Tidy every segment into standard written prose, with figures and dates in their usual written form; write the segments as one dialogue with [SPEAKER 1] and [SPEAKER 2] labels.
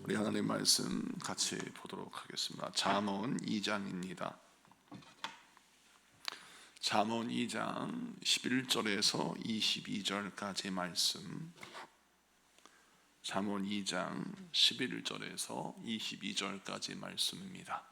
[SPEAKER 1] 우리 하나님 말씀 같이 보도록 하겠습니다. 잠언 2장입니다. 잠언 2장 11절에서 22절까지 말씀. 잠언 2장 11절에서 22절까지 말씀입니다.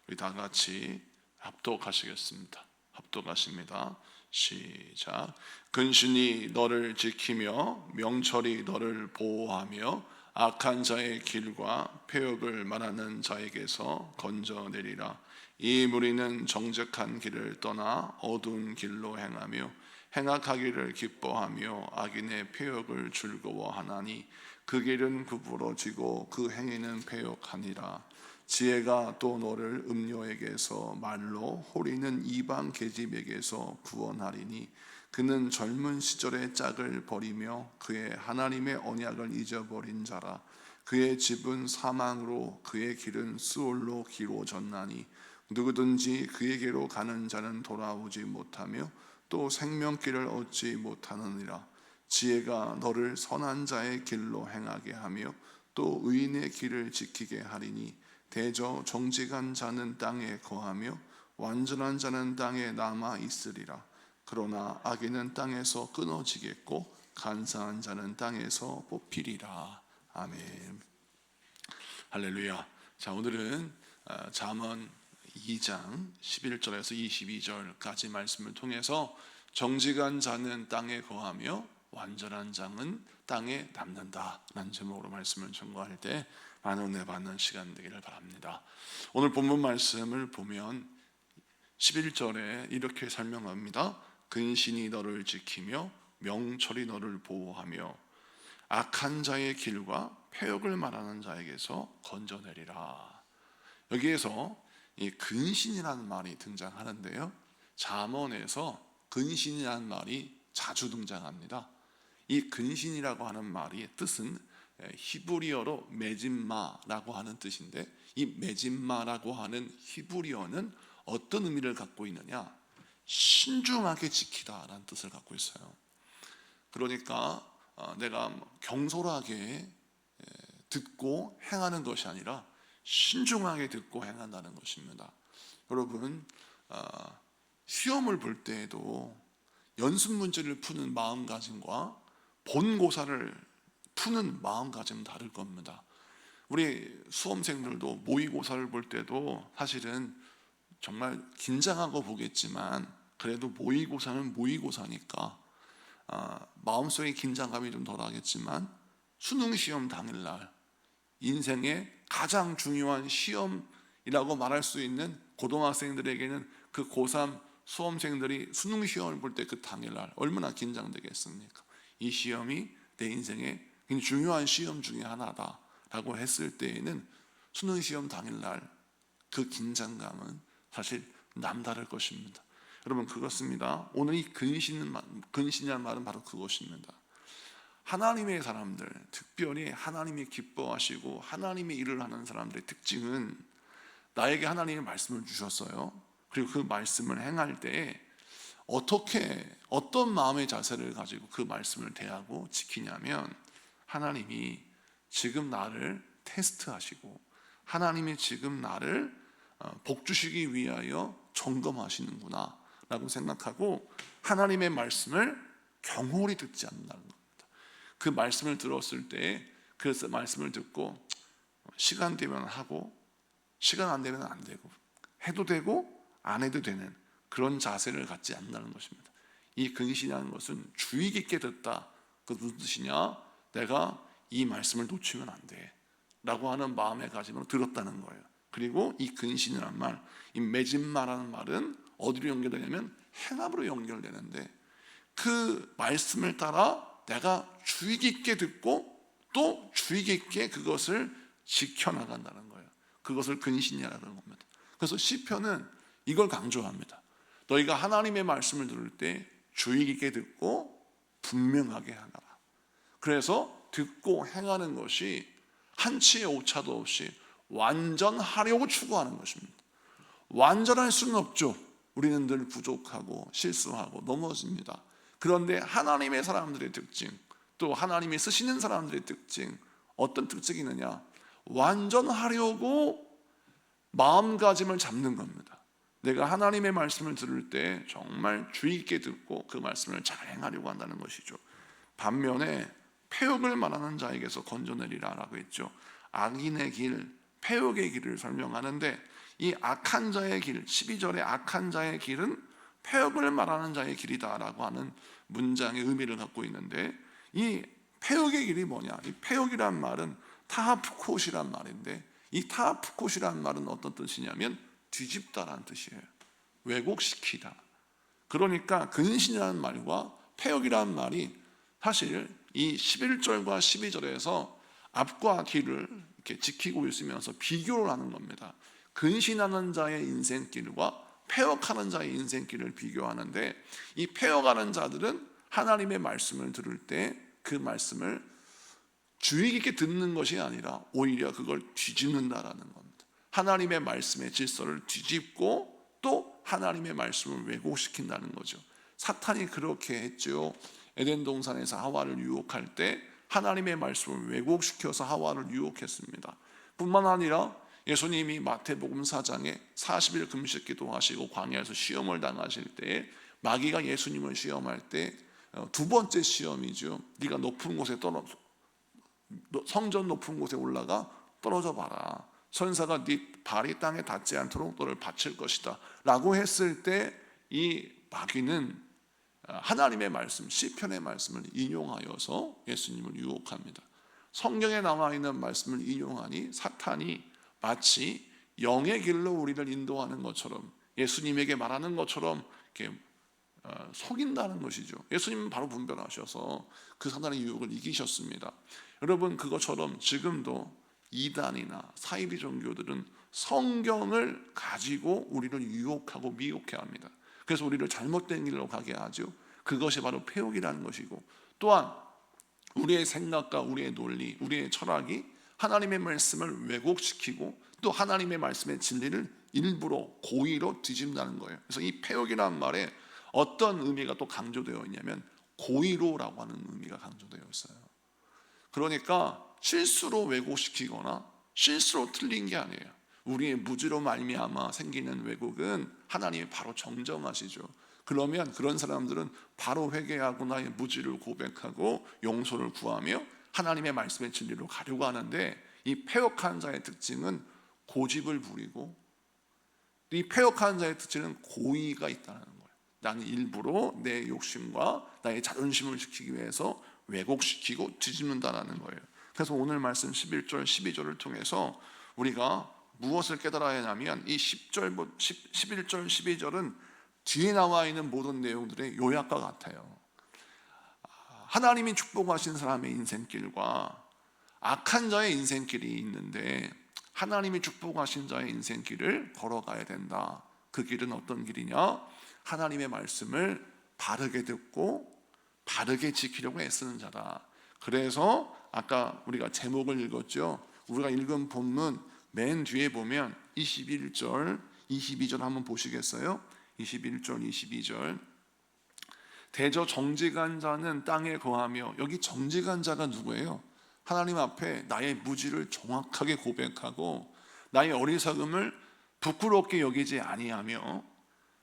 [SPEAKER 1] 우리 다 같이 합독하시겠습니다. 합독하십니다. 시작. 근신이 너를 지키며 명철이 너를 보호하며 악한 자의 길과 패역을 말하는 자에게서 건져내리라. 이 무리는 정직한 길을 떠나 어두운 길로 행하며 행악하기를 기뻐하며 악인의 패역을 즐거워하나니 그 길은 구부러지고 그 행위는 패역하니라. 지혜가 또 너를 음녀에게서 말로 호리는 이방 계집에게서 구원하리니 그는 젊은 시절의 짝을 버리며 그의 하나님의 언약을 잊어버린 자라. 그의 집은 사망으로 그의 길은 수올로 기로졌나니 누구든지 그에게로 가는 자는 돌아오지 못하며 또 생명길을 얻지 못하느니라. 지혜가 너를 선한 자의 길로 행하게 하며 또 의인의 길을 지키게 하리니 대저 정직한 자는 땅에 거하며 완전한 자는 땅에 남아 있으리라. 그러나 악인은 땅에서 끊어지겠고 간사한 자는 땅에서 뽑히리라. 아멘. 할렐루야. 자, 오늘은 잠언 2장 11절에서 22절까지 말씀을 통해서 정직한 자는 땅에 거하며 완전한 자는 땅에 남는다 라는 제목으로 말씀을 전거할 때 많은 은혜 받는 시간 되기를 바랍니다. 오늘 본문 말씀을 보면 11절에 이렇게 설명합니다. 근신이 너를 지키며 명철이 너를 보호하며 악한 자의 길과 패역을 말하는 자에게서 건져내리라. 여기에서 이 근신이라는 말이 등장하는데요, 잠언에서 근신이라는 말이 자주 등장합니다. 이 근신이라고 하는 말의 뜻은 히브리어로 메짐마라고 하는 뜻인데, 이 메짐마라고 하는 히브리어는 어떤 의미를 갖고 있느냐? 신중하게 지키다라는 뜻을 갖고 있어요. 그러니까 내가 경솔하게 듣고 행하는 것이 아니라 신중하게 듣고 행한다는 것입니다. 여러분, 시험을 볼 때에도 연습 문제를 푸는 마음가짐과 본고사를 푸는 마음가짐은 다를 겁니다. 우리 수험생들도 모의고사를 볼 때도 사실은 정말 긴장하고 보겠지만 그래도 모의고사는 모의고사니까 마음속에 긴장감이 좀 덜하겠지만 수능시험 당일날 인생의 가장 중요한 시험이라고 말할 수 있는 고등학생들에게는 그 고3 수험생들이 수능시험을 볼 때 그 당일날 얼마나 긴장되겠습니까? 이 시험이 내 인생의 굉장히 중요한 시험 중에 하나다라고 했을 때에는 수능시험 당일날 그 긴장감은 사실 남다를 것입니다. 여러분, 그렇습니다. 오늘 이 근신이라는 말은 바로 그것입니다. 하나님의 사람들, 특별히 하나님이 기뻐하시고 하나님의 일을 하는 사람들의 특징은 나에게 하나님의 말씀을 주셨어요. 그리고 그 말씀을 행할 때 어떤 마음의 자세를 가지고 그 말씀을 대하고 지키냐면, 하나님이 지금 나를 테스트하시고 하나님이 지금 나를 복 주시기 위하여 점검하시는구나 라고 생각하고 하나님의 말씀을 경홀히 듣지 않는다는 겁니다. 그 말씀을 들었을 때 그 말씀을 듣고 시간 되면 하고 시간 안 되면 안 되고 해도 되고 안 해도 되는 그런 자세를 갖지 않는다는 것입니다. 이 근신이라는 것은 주의 깊게 듣다. 그 무슨 뜻이냐? 내가 이 말씀을 놓치면 안 돼 라고 하는 마음의 가짐으로 들었다는 거예요. 그리고 이 근신이라는 말, 이 메짐마라는 말은 어디로 연결되냐면 행함으로 연결되는데, 그 말씀을 따라 내가 주의 깊게 듣고 또 주의 깊게 그것을 지켜나간다는 거예요. 그것을 근신이라는 겁니다. 그래서 시편은 이걸 강조합니다. 너희가 하나님의 말씀을 들을 때 주의 깊게 듣고 분명하게 하라. 그래서 듣고 행하는 것이 한치의 오차도 없이 완전하려고 추구하는 것입니다. 완전할 수는 없죠. 우리는 늘 부족하고 실수하고 넘어집니다. 그런데 하나님의 사람들의 특징, 또 하나님이 쓰시는 사람들의 특징, 어떤 특징이 있느냐? 완전하려고 마음가짐을 잡는 겁니다. 내가 하나님의 말씀을 들을 때 정말 주의 있게 듣고 그 말씀을 잘 행하려고 한다는 것이죠. 반면에 패역을 말하는 자에게서 건져내리라 라고 했죠. 악인의 길, 패역의 길을 설명하는데 이 악한 자의 길, 12절의 악한 자의 길은 패역을 말하는 자의 길이다 라고 하는 문장의 의미를 갖고 있는데, 이 패역의 길이 뭐냐? 이 패역이란 말은 타하프콧이란 말인데, 이 타하프콧이란 말은 어떤 뜻이냐면 뒤집다라는 뜻이에요. 왜곡시키다. 그러니까 근신이라는 말과 패역이라는 말이 사실 이 11절과 12절에서 앞과 뒤를 이렇게 지키고 있으면서 비교를 하는 겁니다. 근신하는 자의 인생길과 패역하는 자의 인생길을 비교하는데, 이 패역하는 자들은 하나님의 말씀을 들을 때 그 말씀을 주의 깊게 듣는 것이 아니라 오히려 그걸 뒤집는다라는 겁니다. 하나님의 말씀의 질서를 뒤집고 또 하나님의 말씀을 왜곡시킨다는 거죠. 사탄이 그렇게 했죠. 에덴 동산에서 하와를 유혹할 때 하나님의 말씀을 왜곡시켜서 하와를 유혹했습니다. 뿐만 아니라 예수님이 마태복음 4장에 40일 금식 기도하시고 광야에서 시험을 당하실 때에 마귀가 예수님을 시험할 때 두 번째 시험이죠. 네가 높은 곳에 성전 높은 곳에 올라가 떨어져 봐라. 천사가 네 발이 땅에 닿지 않도록 너를 바칠 것이다 라고 했을 때 이 마귀는 하나님의 말씀, 시편의 말씀을 인용하여서 예수님을 유혹합니다. 성경에 나와 있는 말씀을 인용하니 사탄이 마치 영의 길로 우리를 인도하는 것처럼, 예수님에게 말하는 것처럼 이렇게 속인다는 것이죠. 예수님은 바로 분별하셔서 그 사단의 유혹을 이기셨습니다. 여러분, 그것처럼 지금도 이단이나 사이비 종교들은 성경을 가지고 우리를 유혹하고 미혹해 합니다. 그래서 우리를 잘못된 길로 가게 하죠. 그것이 바로 패역이라는 것이고, 또한 우리의 생각과 우리의 논리, 우리의 철학이 하나님의 말씀을 왜곡시키고 또 하나님의 말씀의 진리를 일부러 고의로 뒤집는다는 거예요. 그래서 이 패역이라는 말에 어떤 의미가 또 강조되어 있냐면 고의로라고 하는 의미가 강조되어 있어요. 그러니까 실수로 왜곡시키거나 실수로 틀린 게 아니에요. 우리의 무지로 말미암아 생기는 왜곡은 하나님이 바로 정정하시죠. 그러면 그런 사람들은 바로 회개하고 나의 무지를 고백하고 용서를 구하며 하나님의 말씀의 진리로 가려고 하는데, 이 패역한 자의 특징은 고집을 부리고, 이 패역한 자의 특징은 고의가 있다는 거예요. 나는 일부러 내 욕심과 나의 자존심을 지키기 위해서 왜곡시키고 뒤집는다는 거예요. 그래서 오늘 말씀 11절 12절을 통해서 우리가 무엇을 깨달아야 하냐면, 이 11절 12절은 뒤에 나와 있는 모든 내용들의 요약과 같아요. 하나님이 축복하신 사람의 인생길과 악한 자의 인생길이 있는데, 하나님이 축복하신 자의 인생길을 걸어가야 된다. 그 길은 어떤 길이냐? 하나님의 말씀을 바르게 듣고 바르게 지키려고 애쓰는 자다. 그래서 아까 우리가 제목을 읽었죠. 우리가 읽은 본문 맨 뒤에 보면 21절 22절 한번 보시겠어요? 21절 22절 대저 정직한 자는 땅에 거하며, 여기 정직한 자가 누구예요? 하나님 앞에 나의 무지를 정확하게 고백하고 나의 어리석음을 부끄럽게 여기지 아니하며,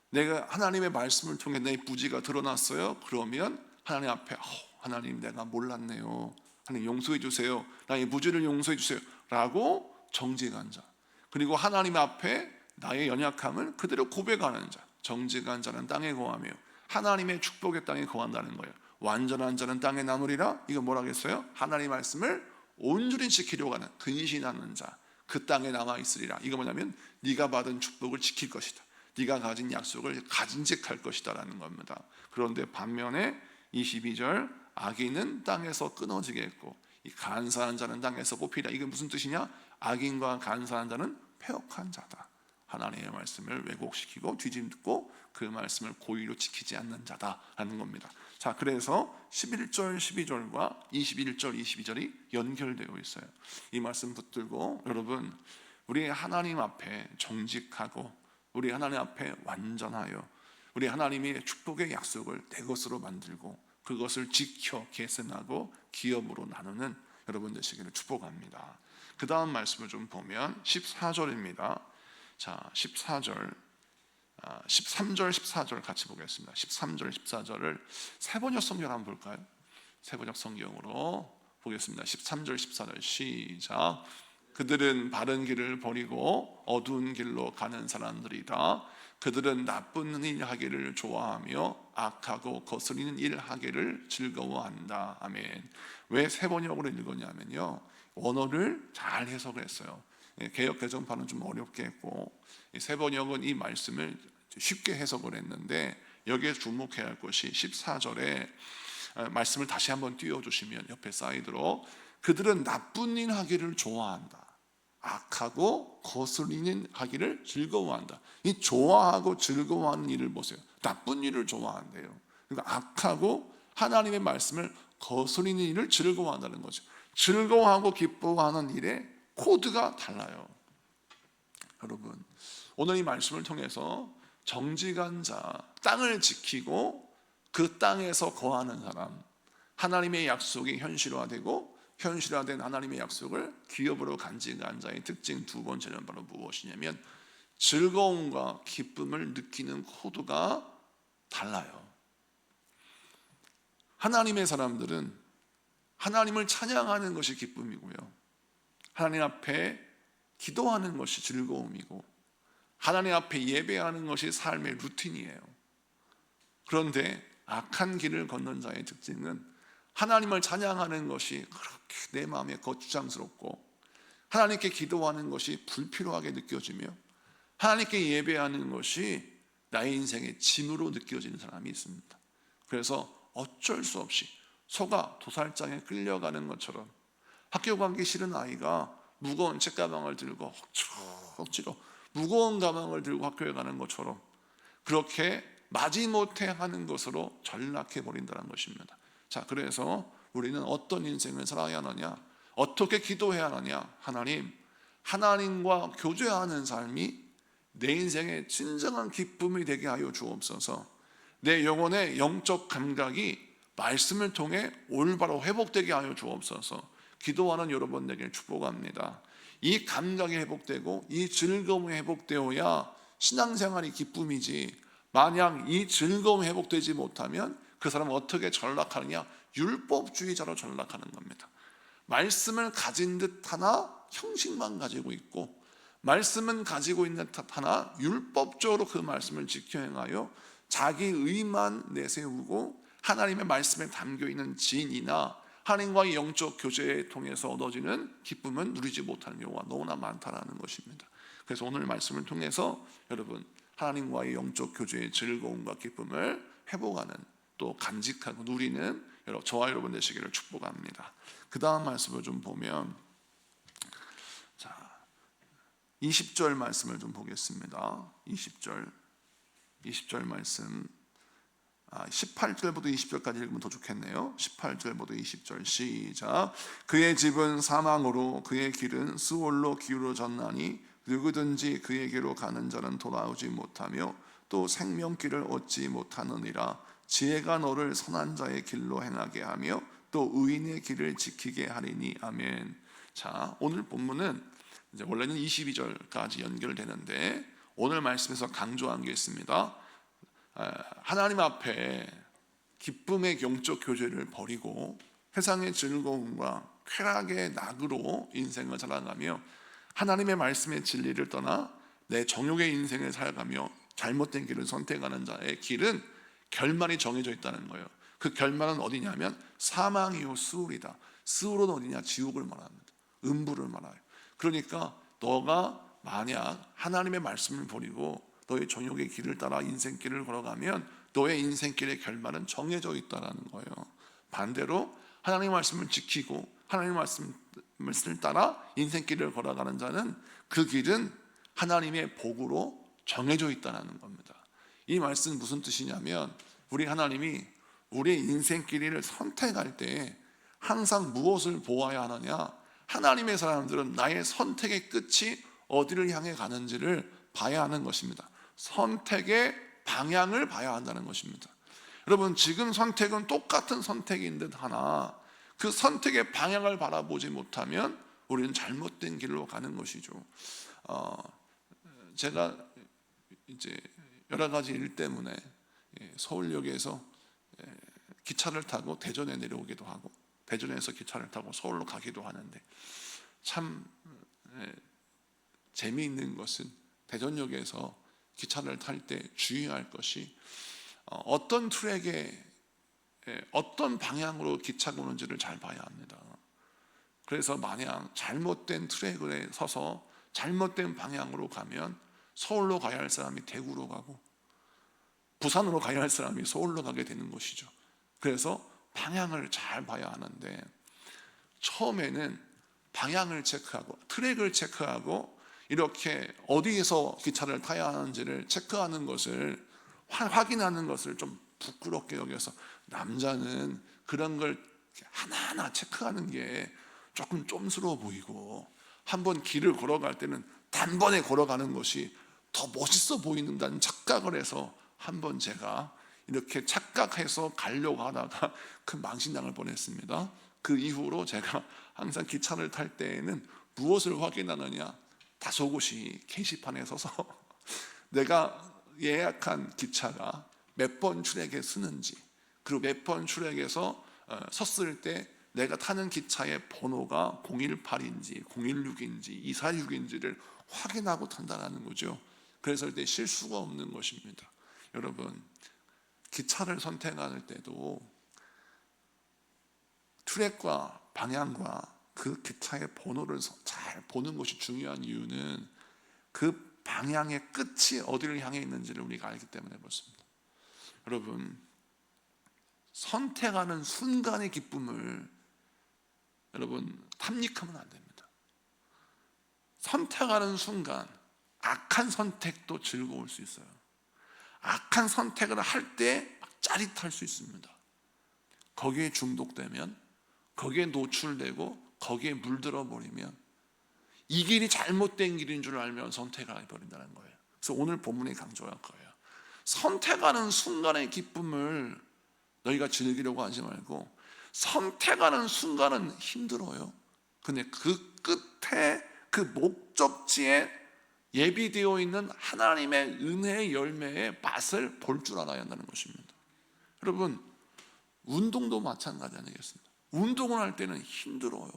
[SPEAKER 1] 내가 하나님의 말씀을 통해 내 무지가 드러났어요. 그러면 하나님 앞에 하나님 내가 몰랐네요. 하나님 용서해 주세요. 나의 무지를 용서해 주세요 라고 정직한 자, 그리고 하나님 앞에 나의 연약함을 그대로 고백하는 자, 정직한 자는 땅에 거하며 하나님의 축복의 땅에 거한다는 거예요. 완전한 자는 땅에 나누리라. 이거 뭐라겠어요? 하나님의 말씀을 온전히 지키려고 하는 근신하는 자, 그 땅에 남아 있으리라. 이거 뭐냐면 네가 받은 축복을 지킬 것이다. 네가 가진 약속을 가진직할 것이다 라는 겁니다. 그런데 반면에 22절 악인은 땅에서 끊어지겠고 이 간사한 자는 땅에서 뽑히라. 이게 무슨 뜻이냐? 악인과 간사한 자는 패역한 자다. 하나님의 말씀을 왜곡시키고 뒤집고 그 말씀을 고의로 지키지 않는 자다라는 겁니다. 자, 그래서 11절 12절과 21절 22절이 연결되어 있어요. 이 말씀 붙들고 여러분, 우리 하나님 앞에 정직하고 우리 하나님 앞에 완전하여 우리 하나님의 축복의 약속을 내 것으로 만들고 그것을 지켜 계승하고 기업으로 나누는 여러분 되시기를 축복합니다. 그 다음 말씀을 좀 보면 14절입니다. 자, 14절, 13절, 14절 같이 보겠습니다. 13절, 14절을 세번역 성경 한번 볼까요? 세번역 성경으로 보겠습니다. 13절, 14절 시작. 그들은 바른 길을 버리고 어두운 길로 가는 사람들이다. 그들은 나쁜 일 하기를 좋아하며 악하고 거스리는 일 하기를 즐거워한다. 아멘. 왜 세번역으로 읽었냐면요, 원어를 잘 해석을 했어요. 개역 개정판은 좀 어렵게 했고, 세번역은 이 말씀을 쉽게 해석을 했는데, 여기에 주목해야 할 것이 14절에 말씀을 다시 한번 띄워주시면 옆에 사이드로, 그들은 나쁜 일 하기를 좋아한다. 악하고 거스리는 하기를 즐거워한다. 이 좋아하고 즐거워하는 일을 보세요. 나쁜 일을 좋아한대요. 그러니까 악하고 하나님의 말씀을 거스리는 일을 즐거워한다는 거죠. 즐거워하고 기뻐하는 일의 코드가 달라요. 여러분, 오늘 이 말씀을 통해서 정직한 자, 땅을 지키고 그 땅에서 거하는 사람, 하나님의 약속이 현실화되고 현실화된 하나님의 약속을 기업으로 간직한 자의 특징 두 번째는 바로 무엇이냐면, 즐거움과 기쁨을 느끼는 코드가 달라요. 하나님의 사람들은 하나님을 찬양하는 것이 기쁨이고요, 하나님 앞에 기도하는 것이 즐거움이고, 하나님 앞에 예배하는 것이 삶의 루틴이에요. 그런데 악한 길을 걷는 자의 특징은 하나님을 찬양하는 것이 그렇게 내 마음에 거추장스럽고, 하나님께 기도하는 것이 불필요하게 느껴지며, 하나님께 예배하는 것이 나의 인생의 짐으로 느껴지는 사람이 있습니다. 그래서 어쩔 수 없이 소가 도살장에 끌려가는 것처럼, 학교 가기 싫은 아이가 무거운 책가방을 들고 억지로 무거운 가방을 들고 학교에 가는 것처럼, 그렇게 마지못해 하는 것으로 전락해 버린다는 것입니다. 자, 그래서 우리는 어떤 인생을 살아야 하느냐, 어떻게 기도해야 하느냐, 하나님과 교제하는 삶이 내 인생의 진정한 기쁨이 되게 하여 주옵소서. 내 영혼의 영적 감각이 말씀을 통해 올바로 회복되게 하여 주옵소서. 기도하는 여러분에게 축복합니다. 이 감각이 회복되고 이 즐거움이 회복되어야 신앙생활이 기쁨이지, 만약 이 즐거움이 회복되지 못하면 그 사람은 어떻게 전락하느냐? 율법주의자로 전락하는 겁니다. 말씀을 가진 듯 하나 형식만 가지고 있고, 말씀은 가지고 있는 듯 하나 율법적으로 그 말씀을 지켜 행하여 자기 의만 내세우고, 하나님의 말씀에 담겨있는 진이나 하나님과의 영적 교제에 통해서 얻어지는 기쁨은 누리지 못하는 경우가 너무나 많다는 것입니다. 그래서 오늘 말씀을 통해서 여러분, 하나님과의 영적 교제의 즐거움과 기쁨을 회복하는, 또 간직하고 누리는 저와 여러분 되시기를 축복합니다. 그 다음 말씀을 좀 보면, 자, 20절 말씀을 좀 보겠습니다. 20절 말씀, 18절부터 20절까지 읽으면 더 좋겠네요. 18절부터 20절 시작. 그의 집은 사망으로 그의 길은 수월로 기울어졌나니 누구든지 그에게로 가는 자는 돌아오지 못하며 또 생명길을 얻지 못하느니라. 지혜가 너를 선한 자의 길로 행하게 하며 또 의인의 길을 지키게 하리니. 아멘. 자, 오늘 본문은 이제 원래는 22절까지 연결되는데, 오늘 말씀에서 강조한 게 있습니다. 하나님 앞에 기쁨의 영적 교제를 버리고 세상의 즐거움과 쾌락의 낙으로 인생을 살아가며 하나님의 말씀의 진리를 떠나 내 정욕의 인생을 살아가며 잘못된 길을 선택하는 자의 길은 결말이 정해져 있다는 거예요. 그 결말은 어디냐면 사망이요 스울이다. 스울은 어디냐? 지옥을 말합니다. 음부를 말해요. 그러니까 너가 만약 하나님의 말씀을 버리고 너의 정욕의 길을 따라 인생길을 걸어가면 너의 인생길의 결말은 정해져 있다는 거예요. 반대로 하나님의 말씀을 지키고 하나님의 말씀을 따라 인생길을 걸어가는 자는 그 길은 하나님의 복으로 정해져 있다는 겁니다. 이 말씀은 무슨 뜻이냐면, 우리 하나님이 우리의 인생길을 선택할 때 항상 무엇을 보아야 하느냐? 하나님의 사람들은 나의 선택의 끝이 어디를 향해 가는지를 봐야 하는 것입니다. 선택의 방향을 봐야 한다는 것입니다. 여러분, 지금 선택은 똑같은 선택인 듯 하나 그 선택의 방향을 바라보지 못하면 우리는 잘못된 길로 가는 것이죠. 제가 이제 여러 가지 일 때문에 서울역에서 기차를 타고 대전에 내려오기도 하고, 대전에서 기차를 타고 서울로 가기도 하는데, 참 재미있는 것은 대전역에서 기차를 탈 때 주의할 것이 어떤 트랙에 어떤 방향으로 기차가 오는지를 잘 봐야 합니다. 그래서 만약 잘못된 트랙에 서서 잘못된 방향으로 가면 서울로 가야 할 사람이 대구로 가고 부산으로 가야 할 사람이 서울로 가게 되는 것이죠. 그래서 방향을 잘 봐야 하는데, 처음에는 방향을 체크하고 트랙을 체크하고 이렇게 어디에서 기차를 타야 하는지를 체크하는 것을 확인하는 것을 좀 부끄럽게 여겨서, 남자는 그런 걸 하나하나 체크하는 게 조금 쫌스러워 보이고, 한번 길을 걸어갈 때는 단번에 걸어가는 것이 더 멋있어 보이는다는 착각을 해서 한번 제가 이렇게 착각해서 가려고 하다가 큰 망신당할 뻔했습니다. 그 이후로 제가 항상 기차를 탈 때에는 무엇을 확인하느냐, 다소곳이 게시판에 서서 내가 예약한 기차가 몇 번 출역에 쓰는지, 그리고 몇 번 출역에서 섰을 때 내가 타는 기차의 번호가 018인지 016인지 246인지를 확인하고 탄다는 거죠. 그래서 이때 실수가 없는 것입니다. 여러분, 기차를 선택할 때도 트랙과 방향과 그 기차의 번호를 잘 보는 것이 중요한 이유는 그 방향의 끝이 어디를 향해 있는지를 우리가 알기 때문에 그렇습니다. 여러분, 선택하는 순간의 기쁨을 여러분 탐닉하면 안 됩니다. 선택하는 순간 악한 선택도 즐거울 수 있어요. 악한 선택을 할 때 짜릿할 수 있습니다. 거기에 중독되면, 거기에 노출되고 거기에 물들어 버리면 이 길이 잘못된 길인 줄 알면 선택을 해버린다는 거예요. 그래서 오늘 본문이 강조할 거예요. 선택하는 순간의 기쁨을 너희가 즐기려고 하지 말고, 선택하는 순간은 힘들어요. 근데 그 끝에 그 목적지에 예비되어 있는 하나님의 은혜의 열매의 맛을 볼 줄 알아야 한다는 것입니다. 여러분, 운동도 마찬가지 아니겠습니까? 운동을 할 때는 힘들어요.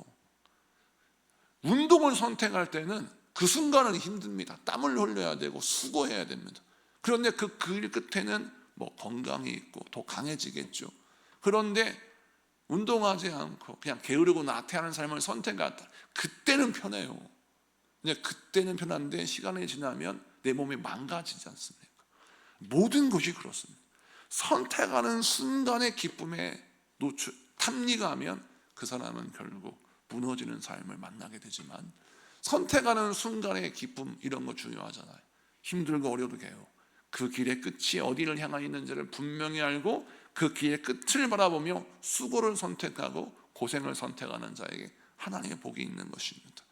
[SPEAKER 1] 운동을 선택할 때는 그 순간은 힘듭니다. 땀을 흘려야 되고 수고해야 됩니다. 그런데 그 길 끝에는 뭐 건강이 있고 더 강해지겠죠. 그런데 운동하지 않고 그냥 게으르고 나태하는 삶을 선택한다, 그때는 편해요. 근데 그때는 편한데 시간이 지나면 내 몸이 망가지지 않습니까? 모든 것이 그렇습니다. 선택하는 순간의 기쁨에 탐닉하면 그 사람은 결국 무너지는 삶을 만나게 되지만, 선택하는 순간의 기쁨, 이런 거 중요하잖아요. 힘들고 어려도 돼요. 그 길의 끝이 어디를 향해 있는지를 분명히 알고 그 길의 끝을 바라보며 수고를 선택하고 고생을 선택하는 자에게 하나님의 복이 있는 것입니다.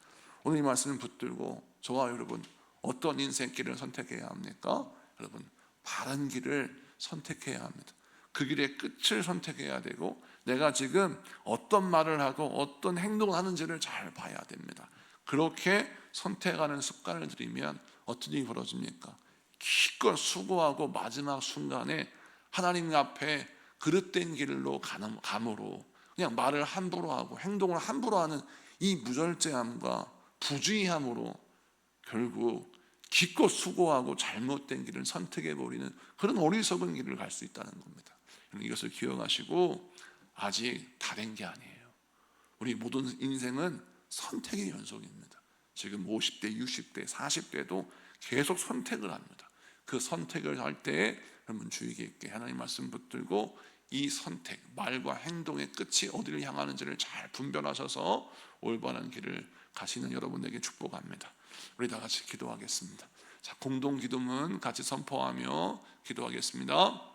[SPEAKER 1] 오늘 이 말씀을 붙들고 저와 여러분, 어떤 인생길을 선택해야 합니까? 여러분, 바른 길을 선택해야 합니다. 그 길의 끝을 선택해야 되고, 내가 지금 어떤 말을 하고 어떤 행동을 하는지를 잘 봐야 됩니다. 그렇게 선택하는 습관을 들이면 어떤 일이 벌어집니까? 기껏 수고하고 마지막 순간에 하나님 앞에 그릇된 길로 감으로 그냥 말을 함부로 하고 행동을 함부로 하는 이 무절제함과 부주의함으로 결국 기껏 수고하고 잘못된 길을 선택해버리는 그런 어리석은 길을 갈 수 있다는 겁니다. 이것을 기억하시고, 아직 다 된 게 아니에요. 우리 모든 인생은 선택의 연속입니다. 지금 50대, 60대, 40대도 계속 선택을 합니다. 그 선택을 할 때에 여러분 주의 깊게 하나님 말씀 붙들고, 이 선택, 말과 행동의 끝이 어디를 향하는지를 잘 분별하셔서 올바른 길을 가시는 여러분에게 축복합니다. 우리 다 같이 기도하겠습니다. 자, 공동 기도문 같이 선포하며 기도하겠습니다.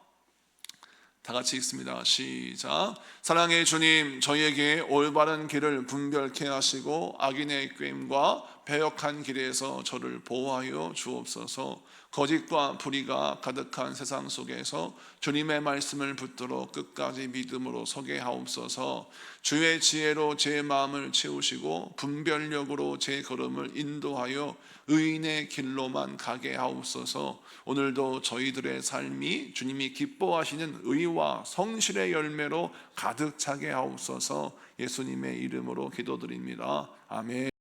[SPEAKER 1] 다 같이 읽습니다. 시작. 사랑의 주님, 저희에게 올바른 길을 분별케 하시고 악인의 꾀임과 배역한 길에서 저를 보호하여 주옵소서. 거짓과 불의가 가득한 세상 속에서 주님의 말씀을 붙들어 끝까지 믿음으로 서게 하옵소서. 주의 지혜로 제 마음을 채우시고 분별력으로 제 걸음을 인도하여 의인의 길로만 가게 하옵소서. 오늘도 저희들의 삶이 주님이 기뻐하시는 의와 성실의 열매로 가득 차게 하옵소서. 예수님의 이름으로 기도드립니다. 아멘.